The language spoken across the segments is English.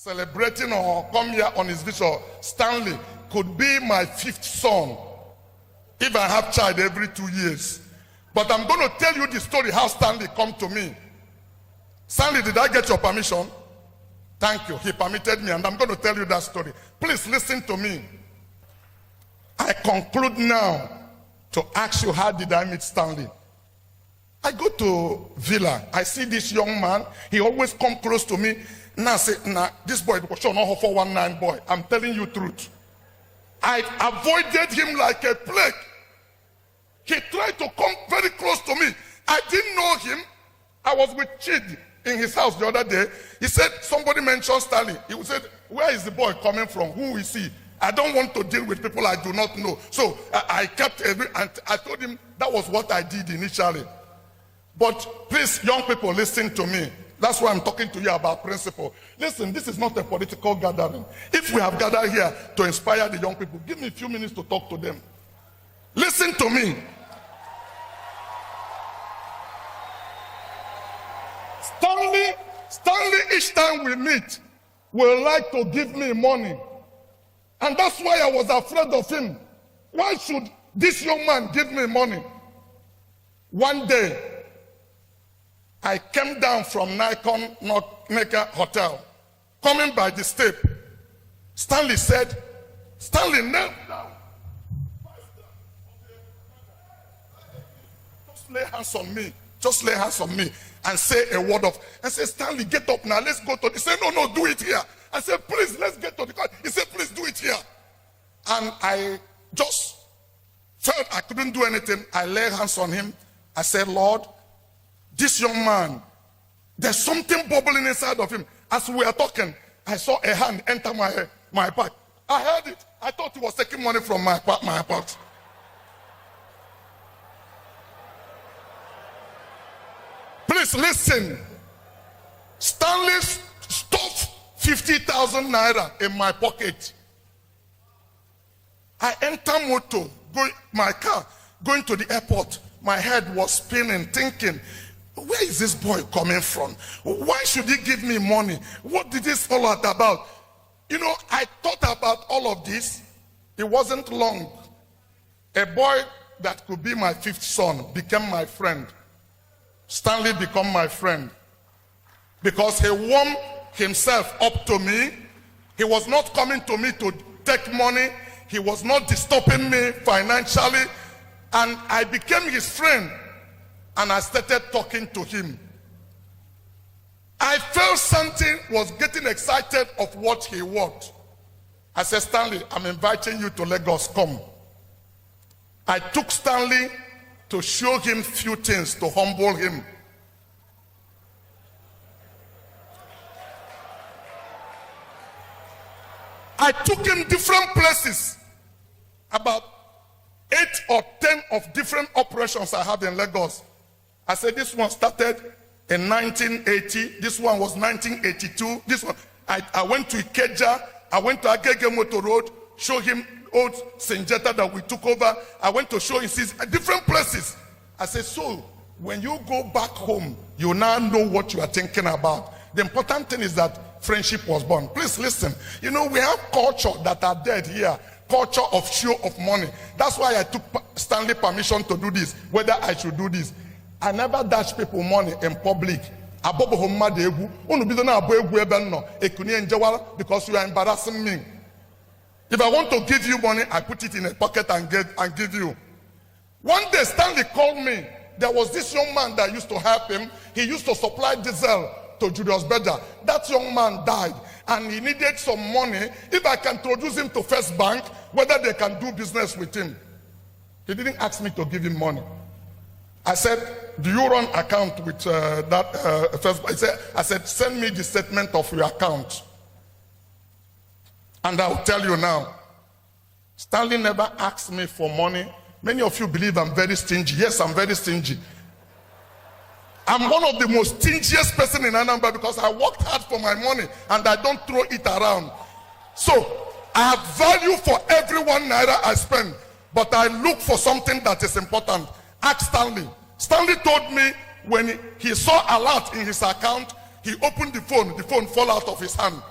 celebrating or come here on his visit. Stanley could be my 5th son if I have child every 2 years. But I'm going to tell you the story how Stanley come to me. Stanley, did I get your permission? Thank you. He permitted me, and I'm going to tell you that story. Please listen to me. I conclude now to ask you, how did I meet Stanley? I go to Villa. I see this young man. He always come close to me. Now I say, this boy, because you're not a 419 boy. I'm telling you truth. I avoided him like a plague. He tried to come very close to me. I didn't know him. I was with Chid in his house the other day. He said, somebody mentioned Stanley. He said, where is the boy coming from? Who is he? I don't want to deal with people I do not know. So I kept and I told him that was what I did initially. But please, young people, listen to me. That's why I'm talking to you about principle. Listen, this is not a political gathering. If we have gathered here to inspire the young people, give me a few minutes to talk to them. Listen to me. Stanley, each time we meet, will like to give me money. And that's why I was afraid of him. Why should this young man give me money? One day, I came down from Nikon Hotel, coming by the step. Stanley said, Stanley, knelt down. Just lay hands on me. Just lay hands on me and say a word of. And say, Stanley, get up now. Let's go to. He said, no, do it here. I said, please, let's get to the car. He said, please do it here. And I just felt I couldn't do anything. I laid hands on him. I said, Lord, this young man, there's something bubbling inside of him. As we were talking, I saw a hand enter my pack. I heard it. I thought he was taking money from my pocket. Please listen. Stanley stuffed 50,000 naira in my pocket. I enter motor, my car, going to the airport. My head was spinning, thinking, where is this boy coming from? Why should he give me money? What did this all about? You know, I thought about all of this. It wasn't long. A boy that could be my 5th son became my friend. Stanley became my friend because he warmed himself up to me. He was not coming to me to take money. He was not disturbing me financially. And I became his friend. And I started talking to him. I felt something was getting excited of what he wanted. I said, Stanley, I'm inviting you to Lagos. Come. I took Stanley to show him few things, to humble him. I took him different places. About 8 or 10 of different operations I have in Lagos. I said this one started in 1980. This one was 1982. This one, I went to Ikeja. I went to Agege Motor Road, show him old Sinjeta that we took over. I went to show him different places. I said, so when you go back home, you now know what you are thinking about. The important thing is that friendship was born. Please listen. You know, we have culture that are dead here. Culture of show of money. That's why I took Stanley permission to do this, whether I should do this. I never dash people money in public. Because you are embarrassing me. If I want to give you money, I put it in a pocket and give you. One day Stanley called me. There was this young man that used to help him. He used to supply diesel to Julius Berger. That young man died and he needed some money. If I can introduce him to First Bank, whether they can do business with him. He didn't ask me to give him money. I said, do you run account with that First Bank? I said, send me the statement of your account. And I'll tell you now, Stanley never asked me for money. Many of you believe I'm very stingy. Yes, I'm very stingy. I'm one of the most stingiest person in Anambra because I worked hard for my money and I don't throw it around. So I have value for every 1 naira I spend, but I look for something that is important. Ask Stanley. Stanley told me when he saw a lot in his account, he opened the phone fall out of his hand.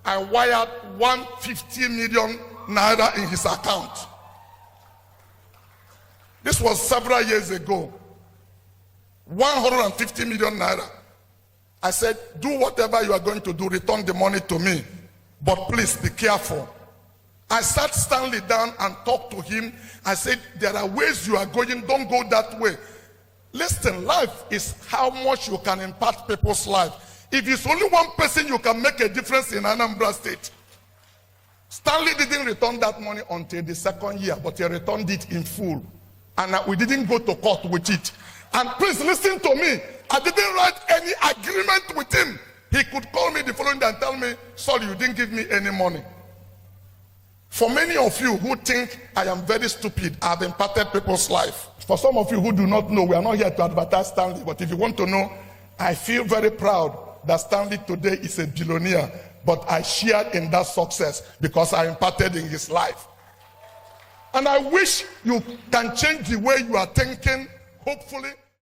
I wired 150 million naira in his account. This was several years ago. 150 million naira. I said, do whatever you are going to do, return the money to me. But please be careful. I sat Stanley down and talked to him. I said, there are ways you are going, don't go that way. Listen, life is how much you can impact people's life. If it's only one person, you can make a difference in Anambra State. Stanley didn't return that money until the second year, but he returned it in full. And we didn't go to court with it. And please listen to me. I didn't write any agreement with him. He could call me the following day and tell me, sorry, you didn't give me any money. For many of you who think I am very stupid, I have impacted people's life. For some of you who do not know, we are not here to advertise Stanley, but if you want to know, I feel very proud that Stanley today is a billionaire, but I shared in that success because I impacted in his life. And I wish you can change the way you are thinking, hopefully.